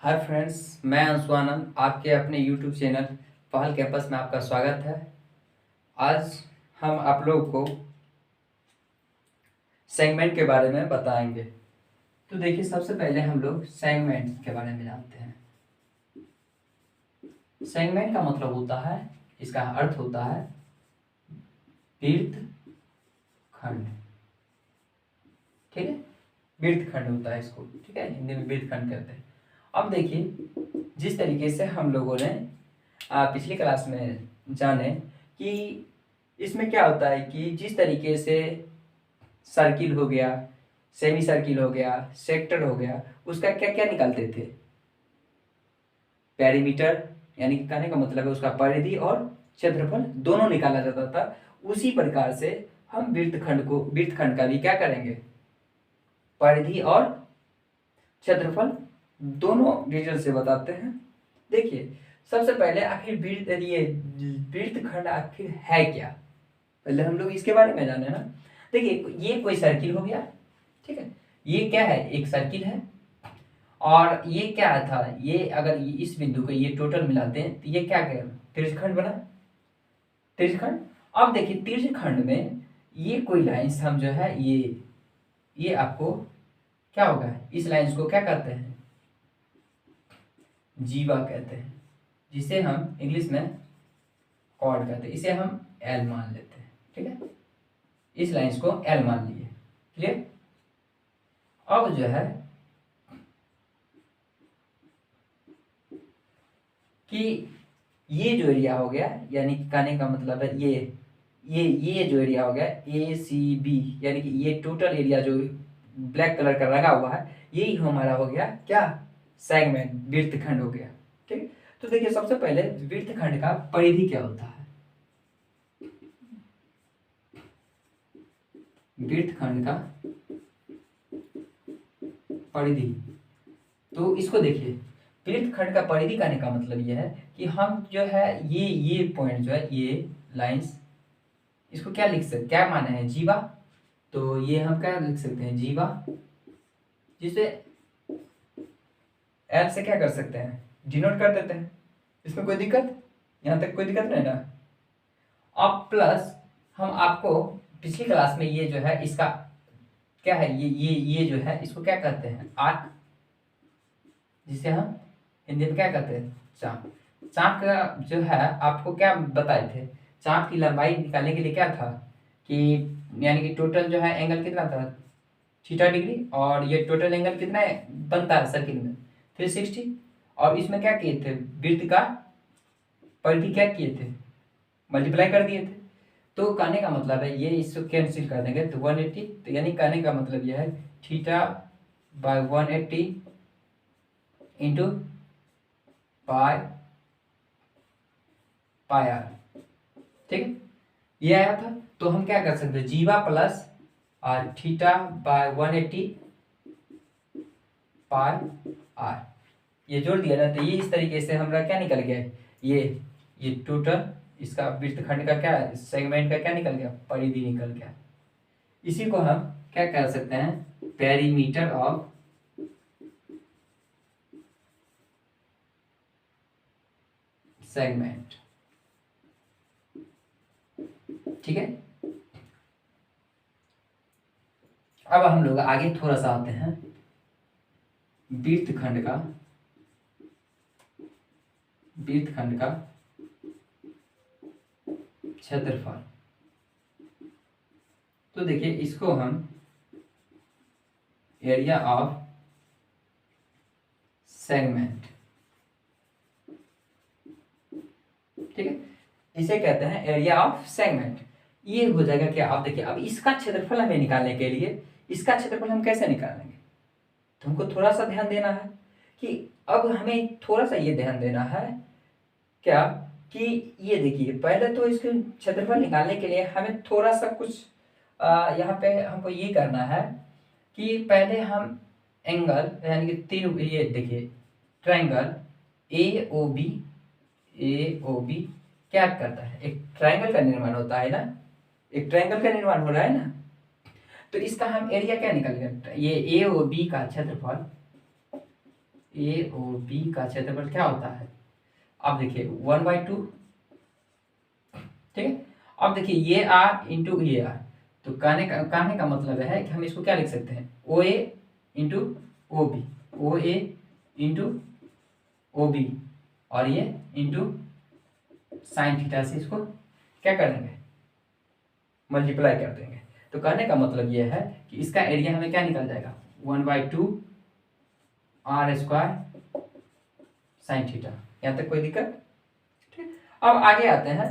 Hi friends, मैं अंशु आनंद आपके अपने यूट्यूब चैनल पहल कैंपस में आपका स्वागत है। आज हम आप लोगों को सेगमेंट के बारे में बताएंगे। तो देखिए, सबसे पहले हम लोग सेगमेंट के बारे में जानते हैं। सेगमेंट का मतलब होता है, इसका अर्थ होता है वृत्त खंड। ठीक है, वृत्त खंड होता है इसको। ठीक है, हिंदी में वृत्त खंड कहते हैं। अब देखिए, जिस तरीके से हम लोगों ने पिछली क्लास में जाने कि इसमें क्या होता है कि जिस तरीके से सर्किल हो गया, सेमी सर्किल हो गया, सेक्टर हो गया, उसका क्या क्या निकालते थे? पेरीमीटर, यानी कि कहने का मतलब है उसका परिधि और क्षेत्रफल दोनों निकाला जाता था। उसी प्रकार से हम वृत्तखंड का भी क्या करेंगे? परिधि और क्षेत्रफल दोनों रीजन से बताते हैं। देखिए, सबसे पहले आखिर वृत्तखंड आखिर है क्या, पहले हम लोग इसके बारे में जाने ना। देखिए, ये कोई सर्किल हो गया। ठीक है, ये क्या है? एक सर्किल है। और ये क्या था? ये अगर इस बिंदु को ये टोटल मिलाते हैं तो ये क्या करें? त्रिज्यखंड बना। त्रिज्यखंड। अब देखिए, त्रिज्यखंड में ये कोई लाइन्स हम जो है ये आपको क्या होगा? इस लाइन्स को क्या कहते हैं? जीवा कहते हैं, जिसे हम इंग्लिश में कॉर्ड कहते हैं। इसे हम एल मान लेते हैं। ठीक है, इस लाइन्स को एल मान लिए। क्लियर? अब जो है कि ये जो एरिया हो गया, यानी कि कहने का मतलब है ये जो एरिया हो गया ए सी बी, यानी कि ये टोटल एरिया जो ब्लैक कलर का लगा हुआ है, यही हमारा हो गया क्या? सेगमेंट, वृत्तखंड हो गया। ठीक है, तो देखिए, सबसे पहले वृत्तखंड का परिधि क्या होता है? वृत्तखंड का परिधि, तो इसको देखिए, वृत्तखंड का परिधि कहने का मतलब यह है कि हम जो है ये पॉइंट जो है, ये लाइंस, इसको क्या लिख सकते, क्या माने हैं? जीवा। तो ये हम क्या लिख सकते हैं? जीवा, जिसे एल से क्या कर सकते हैं? डिनोट कर देते हैं। इसमें कोई दिक्कत? यहाँ तक कोई दिक्कत नहीं ना? अब प्लस हम आपको पिछली क्लास में ये जो है इसका क्या है, ये जो है इसको क्या कहते हैं? आर्क, जिसे हम हिंदी में क्या कहते हैं? चाप। चाप का जो है आपको क्या बताए थे? चाप की लंबाई निकालने के लिए क्या था कि यानी कि टोटल जो है एंगल कितना था? Theta degree. और ये टोटल एंगल कितना है बनता है सर्किल में? 360। और इसमें क्या किए थे? वृत्त का परिधि क्या किए थे? मल्टीप्लाई कर दिए थे। तो कहने का मतलब है ये इसको कैंसिल कर देंगे तो 180। तो यानी कहने का मतलब यह है theta by 180 into pi pi R. ठीक है, ये आया था। तो हम क्या कर सकते हैं? जीवा प्लस और थीटा बाय 180 पाई आर, ये जोड़ दिया ना। तो ये इस तरीके से हमारा क्या निकल गया? ये टोटल इसका वृत्तखंड का क्या, सेगमेंट का क्या निकल गया? परिधि निकल गया। इसी को हम क्या कर सकते हैं? Perimeter of segment. ठीक है, अब हम लोग आगे थोड़ा सा आते हैं वृत्तखंड का क्षेत्रफल। तो देखिए, इसको हम एरिया ऑफ सेगमेंट, ठीक है, इसे कहते हैं एरिया ऑफ सेगमेंट। ये हो जाएगा क्या? आप देखिए, अब इसका क्षेत्रफल हमें निकालने के लिए, इसका क्षेत्रफल हम कैसे निकालेंगे? तो हमको थोड़ा सा ध्यान देना है कि अब हमें थोड़ा सा ये ध्यान देना है क्या कि ये देखिए, पहले तो इसके क्षेत्रफल निकालने के लिए हमें थोड़ा सा कुछ यहाँ पे हमको ये करना है कि पहले हम एंगल, यानी कि तीन, ये देखिए ट्रायंगल ए ओ बी क्या करता है? एक ट्रायंगल का निर्माण होता है ना, एक ट्रायंगल का निर्माण हो रहा है ना। तो इसका हम एरिया क्या निकालेंगे? ये ए ओ बी का क्षेत्रफल, ए ओ बी का क्षेत्रफल क्या होता है। अब देखिए 1/2, ठीक है। अब देखिए ये आर इंटू ये आर, तो कहने का मतलब है कि हम इसको क्या लिख सकते हैं, ओ ए इंटू ओ बी, ओ ए इंटू ओ बी, और ये इंटू साइन थीटा से इसको क्या कर देंगे, मल्टीप्लाई कर देंगे। तो कहने का मतलब ये है कि इसका एरिया हमें क्या निकल जाएगा, 1/2 आर स्क्वायर साइन थीटा। यहाँ तक कोई दिक्कत, ठीक। अब आगे आते हैं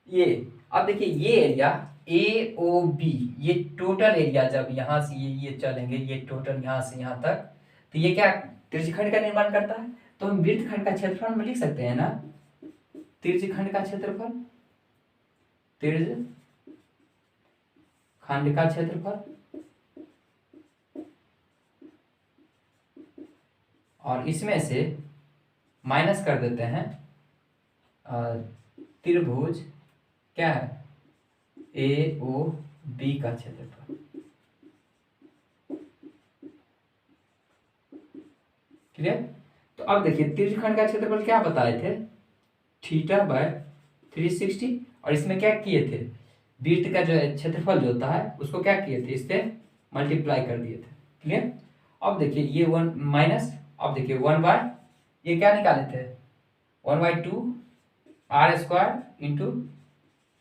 ये, अब देखिए ये एरिया ए ओ बी, ये टोटल एरिया जब यहाँ से ये चलेंगे, ये टोटल यहाँ से यहाँ तक, तो ये क्या त्रिज्यखंड का निर्माण करता है। तो हम वृत्तखंड का क्षेत्रफल में लिख सकते हैं ना, त्रिज्यखंड का क्षेत्रफल, त्रिज्यखंड का क्षेत्रफल, और इसमें से माइनस कर देते हैं त्रिभुज क्या है, ए ओ बी का क्षेत्रफल, क्लियर। तो अब देखिए त्रिज्यखंड का क्षेत्रफल क्या बताए थे, θ/360, और इसमें क्या किए थे, वृत्त का जो क्षेत्रफल जो होता है उसको क्या किए थे, इस पे मल्टीप्लाई कर दिए थे, क्लियर। अब देखिए ये 1 माइनस, अब देखिए 1/, ये क्या निकाले थे, 1/2 R square into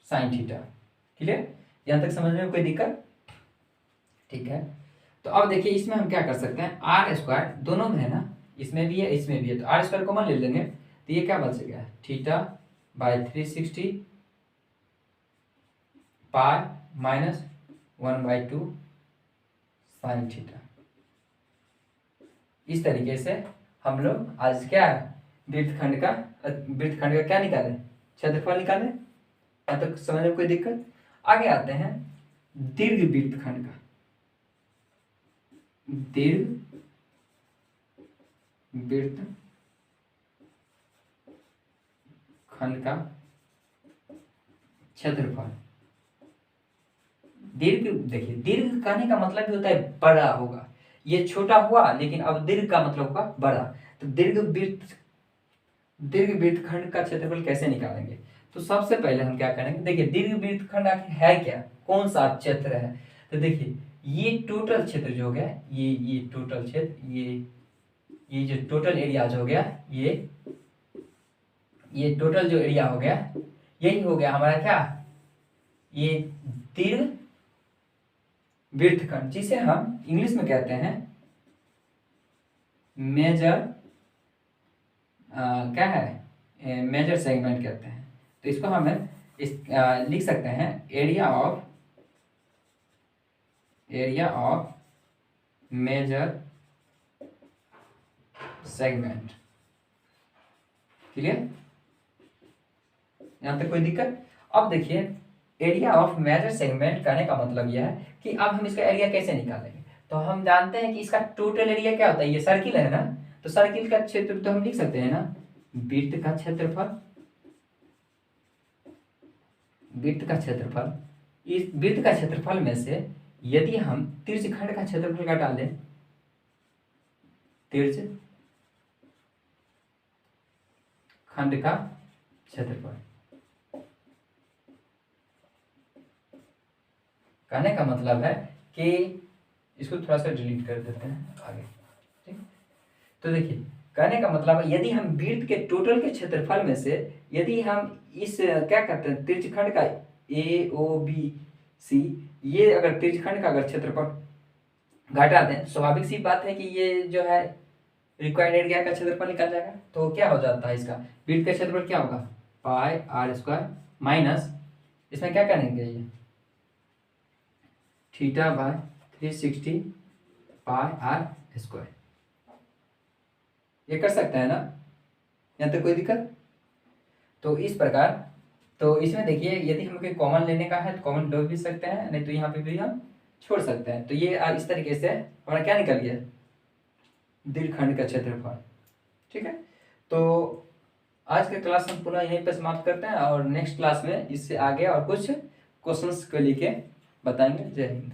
sine theta, clear. यहाँ तक समझने में कोई दिक्कत, ठीक है। तो अब देखिए इसमें हम क्या कर सकते हैं, आर स्क्वायर दोनों में है ना, इसमें भी है इसमें भी है, तो आर स्क्वायर कॉमन ले लेंगे, तो ये क्या बच गया, θ/360 पाई माइनस 1/2 साइन थीटा। इस तरीके से हम लोग आज क्या वृत्तखंड का क्या निकाले, क्षेत्रफल निकाले। यहाँ तक समझने में कोई दिक्कत। आगे आते हैं दीर्घ वृत्तखंड का, दीर्घ वृत्तखंड का क्षेत्रफल। दीर्घ, देखिए दीर्घ कहने का मतलब भी होता है बड़ा होगा, ये छोटा हुआ लेकिन अब दीर्घ का मतलब होगा बड़ा। तो दीर्घ वृत्तखंड का क्षेत्रफल कैसे निकालेंगे, तो सबसे पहले हम क्या करेंगे, देखिए दीर्घ वृत्तखंड आखिर है क्या, कौन सा क्षेत्र है। तो देखिए ये टोटल क्षेत्र जो हो गया, ये टोटल क्षेत्र, ये जो टोटल एरिया जो हो गया, ये टोटल जो एरिया हो गया, यही हो गया हमारा क्या, ये दीर्घ वृत्तखंड, जिसे हम इंग्लिश में कहते हैं मेजर, क्या है, मेजर सेगमेंट कहते हैं। तो इसको हम लिख सकते हैं area of major segment, clear. यहां तक कोई दिक्कत। अब देखिए एरिया ऑफ मेजर सेगमेंट कहने का मतलब यह है कि अब हम इसका एरिया कैसे निकालेंगे। तो हम जानते हैं कि इसका टोटल एरिया क्या होता है, ये सर्किल है ना, तो सर्किल का क्षेत्र तो हम लिख सकते हैं ना, वृत्त का क्षेत्रफल, वृत्त का क्षेत्रफल। इस वृत्त का क्षेत्रफल में से यदि हम त्रिज्यखंड का क्षेत्रफल घटा लें, त्रिज्यखंड का क्षेत्रफल, कहने का मतलब है कि इसको थोड़ा सा डिलीट कर देते हैं आगे, ठीक। तो देखिए कहने का मतलब है यदि हम वृत्त के टोटल के क्षेत्रफल में से यदि हम इस क्या करते हैं त्रिज्यखंड का ए ओ बी सी, ये अगर त्रिज्यखंड का अगर क्षेत्रफल घटा दें, स्वाभाविक सी बात है कि ये जो है रिक्वायर्ड एरिया का क्षेत्रफल निकल जाएगा। तो क्या हो जाता है इसका वृत्त का क्षेत्रफल क्या होगा, पाई आर स्क्वायर माइनस, इसमें क्या करेंगे, ये θ/360 पाई आर स्क्वायर, ये कर सकते हैं ना, यहाँ तक कोई दिक्कत। तो इस प्रकार, तो इसमें देखिए यदि हमें कॉमन लेने का है तो कॉमन ले भी सकते हैं, नहीं तो यहाँ पे भी हम छोड़ सकते हैं। तो ये इस तरीके से हमारा क्या निकल गया, दीर्घखंड का क्षेत्रफल, ठीक है। तो आज के क्लास हम पुनः यहीं पर समाप्त करते हैं और नेक्स्ट क्लास में इससे आगे और कुछ क्वेश्चंस को लेके बताएंगे। जय हिंद।